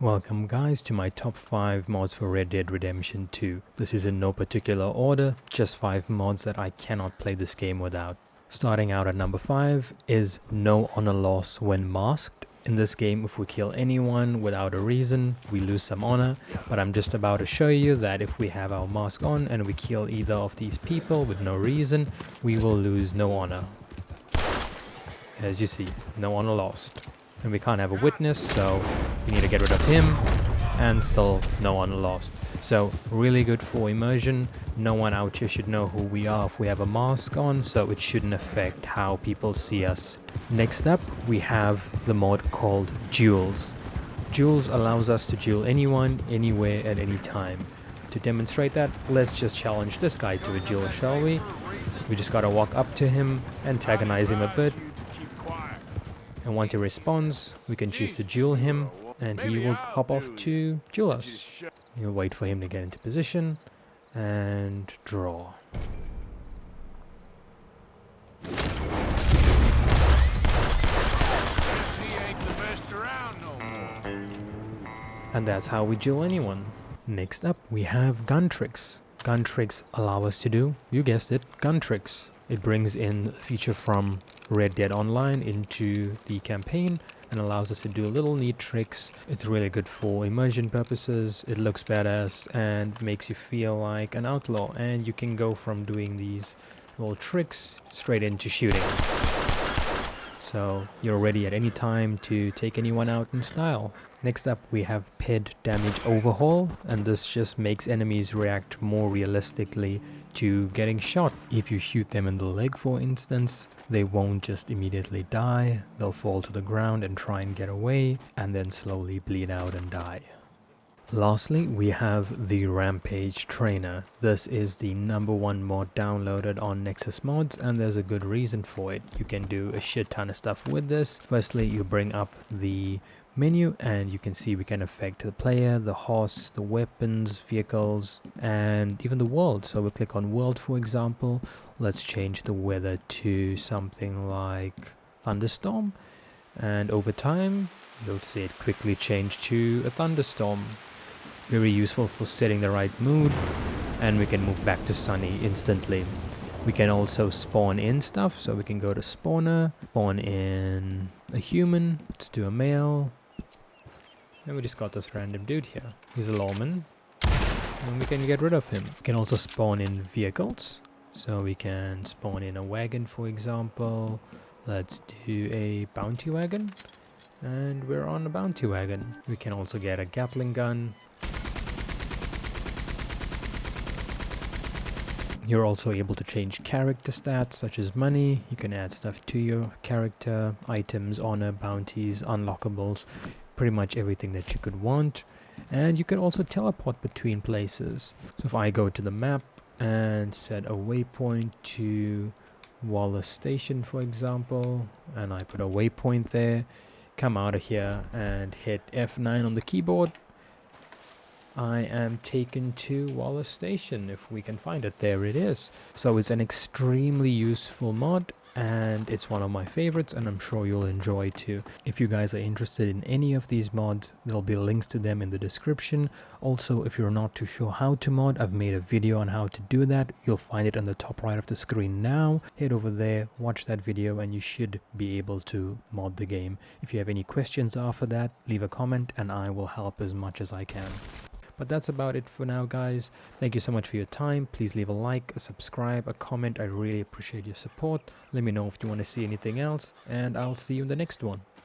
Welcome guys to my top 5 mods for Red Dead Redemption 2. This is in no particular order, just 5 mods that I cannot play this game without. Starting out at number 5 is no honor loss when masked. In this game, if we kill anyone without a reason, we lose some honor, but I'm just about to show you that if we have our mask on and we kill either of these people with no reason, we will lose no honor. As you see, no honor lost. And we can't have a witness, so we need to get rid of him, and still no honor lost. So really good for immersion. No one out here should know who we are if we have a mask on, so it shouldn't affect how people see us. Next up, we have the mod called Duels. Duels allows us to duel anyone, anywhere, at any time. To demonstrate that, let's just challenge this guy to a duel, shall we? We just gotta walk up to him, antagonize him a bit, and once he responds, we can choose to duel him, and he will hop off to duel us. You'll wait for him to get into position, and draw. And that's how we duel anyone. Next up, we have gun tricks. Gun tricks allow us to do, you guessed it, gun tricks. It brings in a feature from Red Dead Online into the campaign and allows us to do little neat tricks. It's really good for immersion purposes. It looks badass and makes you feel like an outlaw, and you can go from doing these little tricks straight into shooting. So you're ready at any time to take anyone out in style. Next up, we have PED Damage Overhaul, and this just makes enemies react more realistically to getting shot. If you shoot them in the leg, for instance, they won't just immediately die. They'll fall to the ground and try and get away, and then slowly bleed out and die. Lastly, we have the Rampage Trainer. This is the #1 mod downloaded on Nexus Mods, and there's a good reason for it. You can do a shit ton of stuff with this. Firstly, you bring up the menu and you can see we can affect the player, the horse, the weapons, vehicles, and even the world. So we'll click on world, for example. Let's change the weather to something like thunderstorm, and over time you'll see it quickly change to a thunderstorm. Very useful for setting the right mood, and we can move back to sunny instantly. We can also spawn in stuff, so we can go to spawner, spawn in a human. Let's do a male, and we just got this random dude here. He's a lawman, and we can get rid of him. We can also spawn in vehicles, so we can spawn in a wagon, for example. Let's do a bounty wagon, and we're on a bounty wagon. We can also get a Gatling gun. You're also able to change character stats such as money. You can add stuff to your character, items, honor, bounties, unlockables, pretty much everything that you could want. And you can also teleport between places. So if I go to the map and set a waypoint to Wallace Station, for example, and I put a waypoint there, come out of here and hit F9 on the keyboard, I am taken to Wallace Station. If we can find it, there it is. So it's an extremely useful mod, and it's one of my favorites, and I'm sure you'll enjoy too. If you guys are interested in any of these mods, there'll be links to them in the description. Also, if you're not too sure how to mod, I've made a video on how to do that. You'll find it on the top right of the screen now. Head over there, watch that video, and you should be able to mod the game. If you have any questions after that, leave a comment and I will help as much as I can. But that's about it for now, guys. Thank you so much for your time. Please leave a like, a subscribe, a comment. I really appreciate your support. Let me know if you want to see anything else, and I'll see you in the next one.